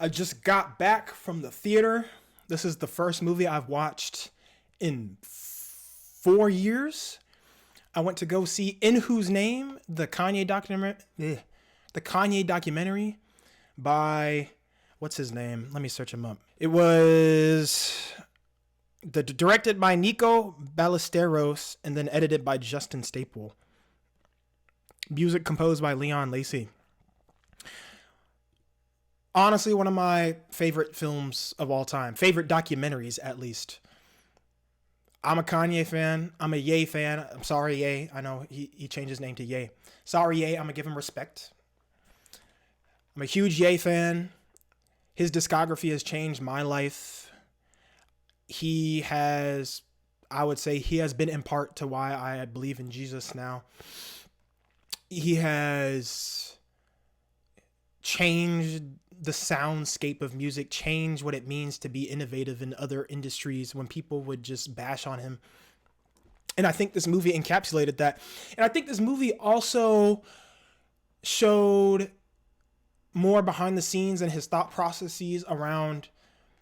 I just got back from the theater. This is the first movie I've watched in 4 years. I went to go see In Whose Name, the Kanye documentary by what's his name? Let me search him up. It was directed by Nico Ballesteros and then edited by Justin Staple. Music composed by Leon Lacey. Honestly, one of my favorite films of all time. Favorite documentaries, at least. I'm a Kanye fan. I'm a Ye fan. I'm sorry, Ye. I know he changed his name to Ye. Sorry, Ye. I'm going to give him respect. I'm a huge Ye fan. His discography has changed my life. I would say he has been in part to why I believe in Jesus now. He has changed the soundscape of music, changed what it means to be innovative in other industries when people would just bash on him. And I think this movie encapsulated that. And I think this movie also showed more behind the scenes and his thought processes around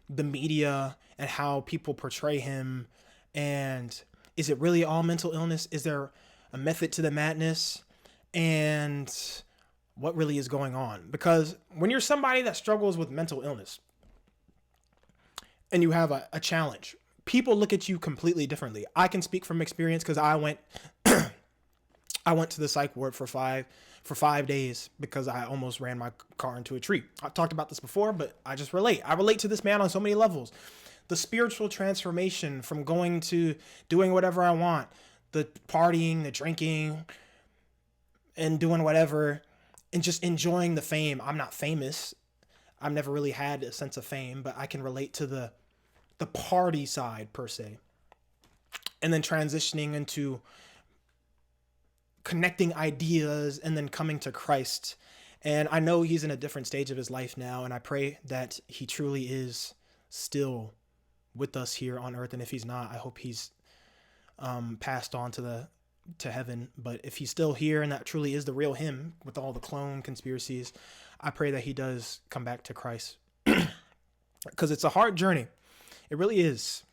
the media and how people portray him. And is it really all mental illness? Is there a method to the madness? And what really is going on? Because when you're somebody that struggles with mental illness and you have a challenge, people look at you completely differently. I can speak from experience because I went to the psych ward for five days because I almost ran my car into a tree. I've talked about this before, but I just relate. I relate to this man on so many levels. The spiritual transformation from going to doing whatever I want, the partying, the drinking, and doing whatever, and just enjoying the fame. I'm not famous. I've never really had a sense of fame, but I can relate to the party side per se. And then transitioning into connecting ideas and then coming to Christ. And I know he's in a different stage of his life now, and I pray that he truly is still with us here on earth. And if he's not, I hope he's passed on to heaven. But if he's still here and that truly is the real him with all the clone conspiracies, I pray that he does come back to Christ. Because it's a hard journey. It really is.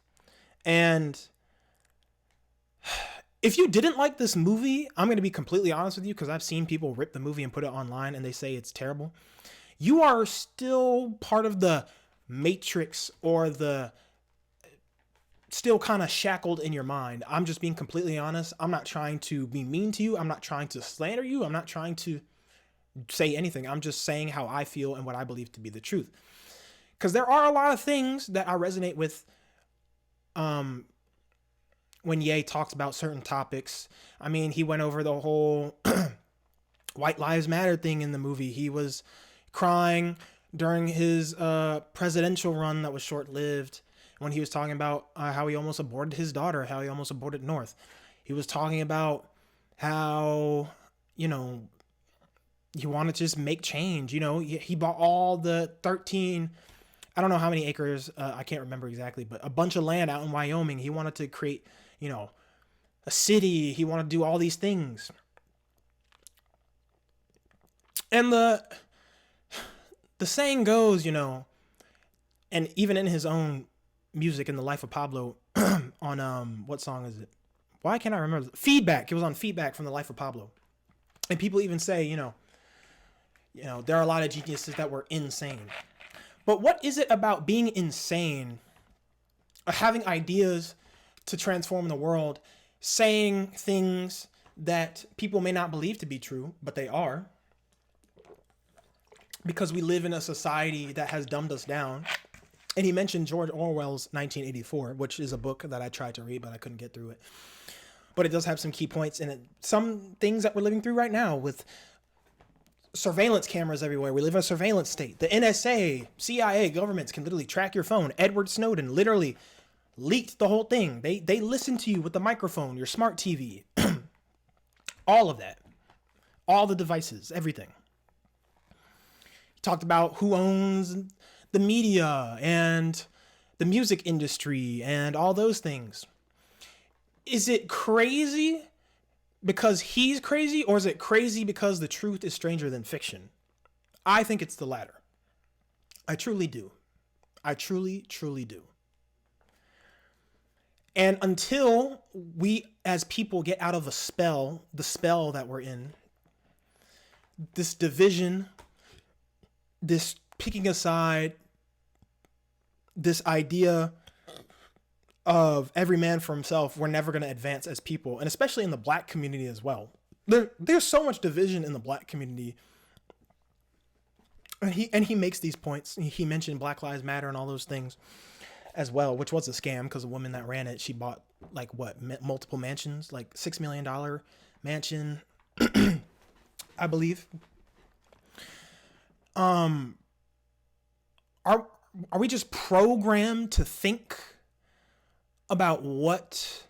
And if you didn't like this movie, I'm going to be completely honest with you, because I've seen people rip the movie and put it online and they say it's terrible. You are still part of the matrix, or the still kind of shackled in your mind. I'm just being completely honest. I'm not trying to be mean to you. I'm not trying to slander you. I'm not trying to say anything. I'm just saying how I feel and what I believe to be the truth. Because there are a lot of things that I resonate with when Ye talks about certain topics. I mean, he went over the whole White Lives Matter thing in the movie. He was crying during his presidential run that was short-lived, when he was talking about how he almost aborted his daughter, how he almost aborted North. He was talking about how, he wanted to just make change. He bought all the 13, I don't know how many acres, I can't remember exactly, but a bunch of land out in Wyoming. He wanted to create, a city. He wanted to do all these things. And the saying goes, and even in his own music in The Life of Pablo, on what song is it? Why can't I remember? Feedback. It was on Feedback from The Life of Pablo. And people even say, there are a lot of geniuses that were insane. But what is it about being insane, or having ideas to transform the world, saying things that people may not believe to be true, but they are, because we live in a society that has dumbed us down? And he mentioned George Orwell's 1984, which is a book that I tried to read, but I couldn't get through it. But it does have some key points in it. Some things that we're living through right now with surveillance cameras everywhere. We live in a surveillance state. The NSA, CIA, governments can literally track your phone. Edward Snowden literally leaked the whole thing. They listen to you with the microphone, your smart TV, all of that, all the devices, everything. He talked about who owns the media and the music industry and all those things. Is it crazy because he's crazy, or is it crazy because the truth is stranger than fiction? I think it's the latter. I truly do. I truly, truly do. And until we as people get out of the spell that we're in, this division, this picking a side, this idea of every man for himself, we're never going to advance as people, and especially in the black community as well. There's so much division in the black community. And he makes these points. He mentioned Black Lives Matter and all those things as well, which was a scam because the woman that ran it, she bought like what, multiple mansions, like $6 million mansion, I believe. Are we just programmed to think about what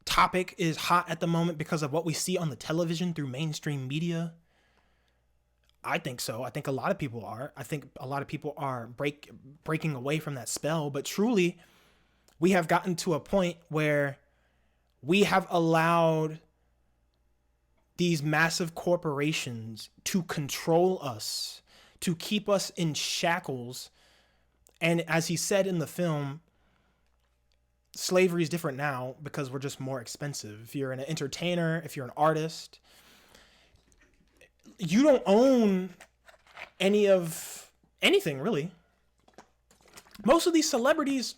topic is hot at the moment because of what we see on the television through mainstream media? I think so. I think a lot of people are. I think a lot of people are breaking away from that spell. But truly, we have gotten to a point where we have allowed these massive corporations to control us, to keep us in shackles. And as he said in the film, slavery is different now because we're just more expensive. If you're an entertainer, if you're an artist, you don't own any of anything, really. Most of these celebrities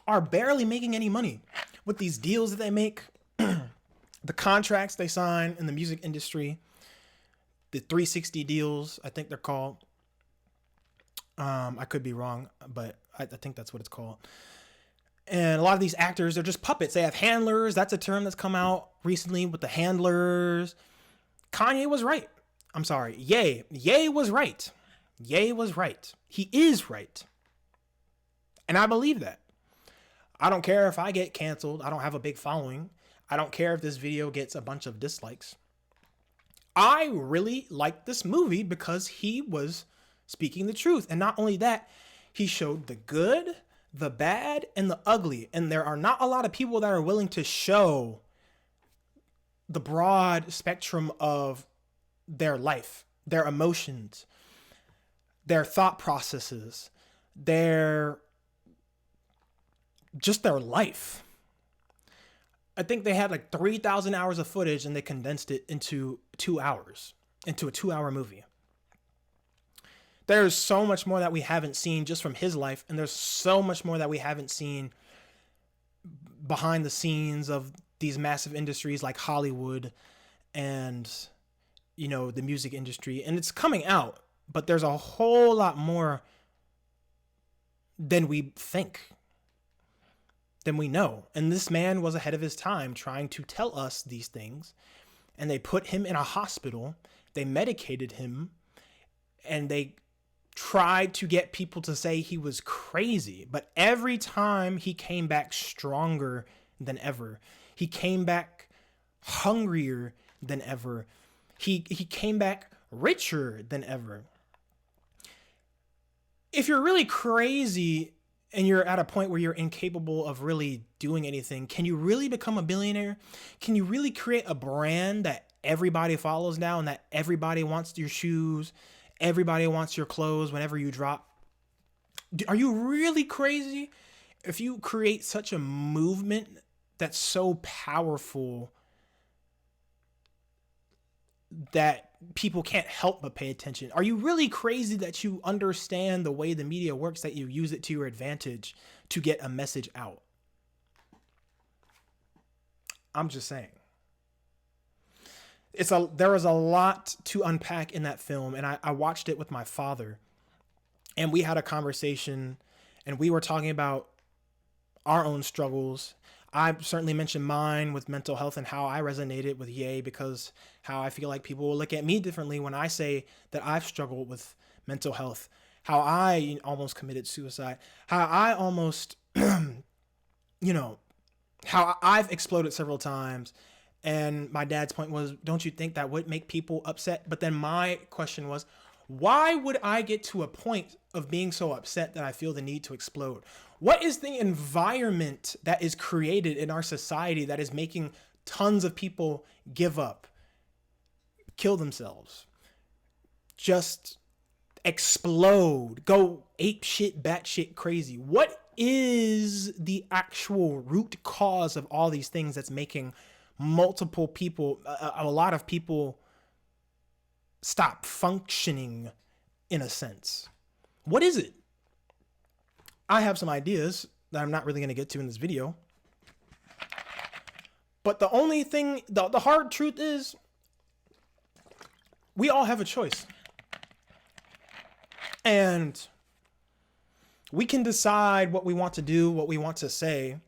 are barely making any money with these deals that they make, the contracts they sign in the music industry, the 360 deals, I think they're called. I could be wrong, but I think that's what it's called. And a lot of these actors, they're just puppets. They have handlers. That's a term that's come out recently with the handlers. Kanye was right. I'm sorry. Ye was right. Ye was right. He is right. And I believe that. I don't care if I get canceled. I don't have a big following. I don't care if this video gets a bunch of dislikes. I really liked this movie because he was speaking the truth. And not only that, he showed the good, the bad, and the ugly. And there are not a lot of people that are willing to show the broad spectrum of their life, their emotions, their thought processes, their life. I think they had like 3,000 hours of footage and they condensed it into 2 hours, into a 2-hour movie. There's so much more that we haven't seen just from his life. And there's so much more that we haven't seen behind the scenes of these massive industries like Hollywood and, you know, the music industry. And it's coming out, but there's a whole lot more than we think, than we know. And this man was ahead of his time trying to tell us these things. And they put him in a hospital. They medicated him. And they tried to get people to say he was crazy. But every time he came back stronger than ever. He came back hungrier than ever. He came back richer than ever. If you're really crazy and you're at a point where you're incapable of really doing anything, can you really become a billionaire? Can you really create a brand that everybody follows now and that everybody wants your shoes? Everybody wants your clothes whenever you drop? Are you really crazy if you create such a movement that's so powerful that people can't help but pay attention? Are you really crazy that you understand the way the media works, that you use it to your advantage to get a message out? I'm just saying. There was a lot to unpack in that film, and I watched it with my father, and we had a conversation, and we were talking about our own struggles. I certainly mentioned mine with mental health and how I resonated with Ye, because how I feel like people will look at me differently when I say that I've struggled with mental health, how I almost committed suicide, how I almost, how I've exploded several times. And my dad's point was, don't you think that would make people upset? But then my question was, why would I get to a point of being so upset that I feel the need to explode? What is the environment that is created in our society that is making tons of people give up, kill themselves, just explode, go ape shit, bat shit crazy. What is the actual root cause of all these things that's making multiple people, a lot of people, stop functioning in a sense? What is it? I have some ideas that I'm not really going to get to in this video. But the only thing, the hard truth is, we all have a choice. And we can decide what we want to do, what we want to say.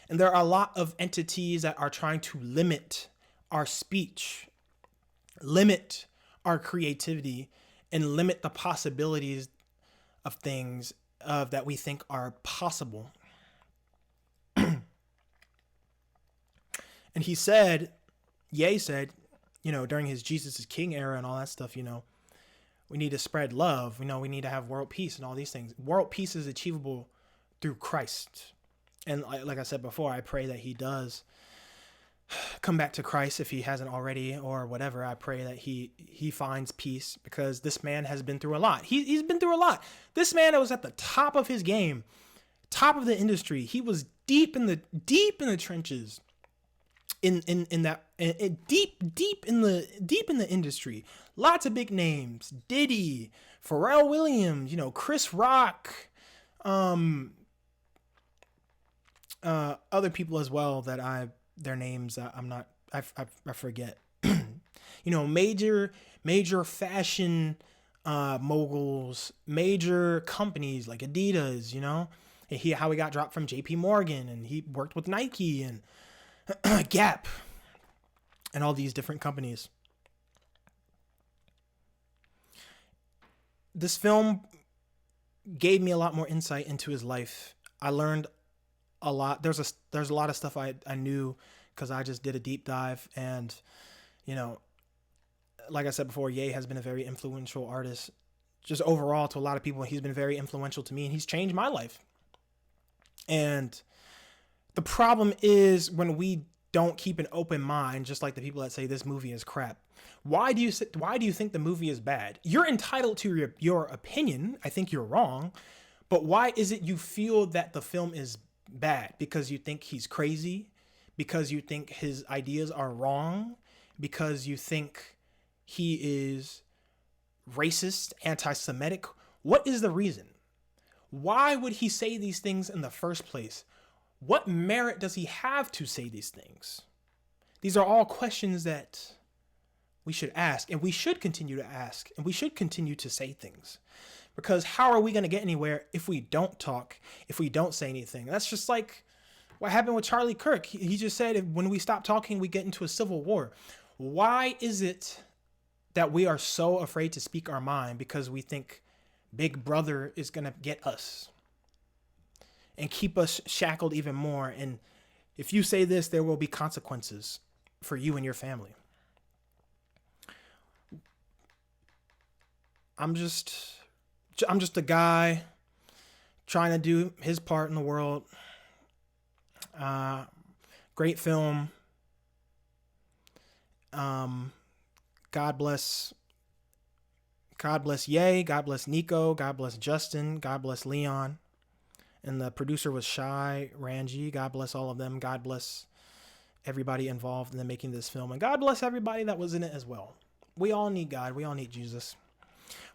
And there are a lot of entities that are trying to limit our speech, limit our creativity, and limit the possibilities of things that we think are possible. And he said, Ye said, during his Jesus is King era and all that stuff, we need to spread love. We need to have world peace and all these things. World peace is achievable through Christ. And like I said before, I pray that he does come back to Christ if he hasn't already, or whatever. I pray that he finds peace, because this man has been through a lot. He's been through a lot. This man was at the top of his game, top of the industry. He was deep in the trenches. Deep in the industry. Lots of big names: Diddy, Pharrell Williams, Chris Rock, other people as well that their names I forget. Major fashion moguls, major companies like Adidas, how he got dropped from JP Morgan, and he worked with Nike and Gap and all these different companies. This film gave me a lot more insight into his life. I learned a lot. There's a lot of stuff I knew because I just did a deep dive, and like I said before, Ye has been a very influential artist just overall to a lot of people. He's been very influential to me, and he's changed my life. And the problem is when we don't keep an open mind, just like the people that say this movie is crap. Why do you think the movie is bad? You're entitled to your opinion. I think you're wrong. But why is it you feel that the film is bad? Because you think he's crazy? Because you think his ideas are wrong? Because you think he is racist, anti-Semitic? What is the reason? Why would he say these things in the first place? What merit does he have to say these things? These are all questions that we should ask, and we should continue to ask, and we should continue to say things. Because how are we going to get anywhere if we don't talk, if we don't say anything? That's just like what happened with Charlie Kirk. He just said, when we stop talking, we get into a civil war. Why is it that we are so afraid to speak our mind? Because we think Big Brother is going to get us and keep us shackled even more. And if you say this, there will be consequences for you and your family. I'm just a guy trying to do his part in the world. Great film. God bless Ye. God bless Nico. God bless Justin. God bless Leon. And the producer was Shai Ranji. God bless all of them. God bless everybody involved in the making of this film. And God bless everybody that was in it as well. We all need God. We all need Jesus.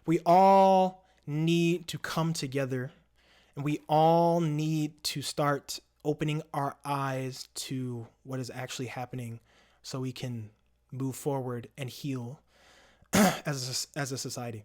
We all need to come together, and we all need to start opening our eyes to what is actually happening so we can move forward and heal as a society.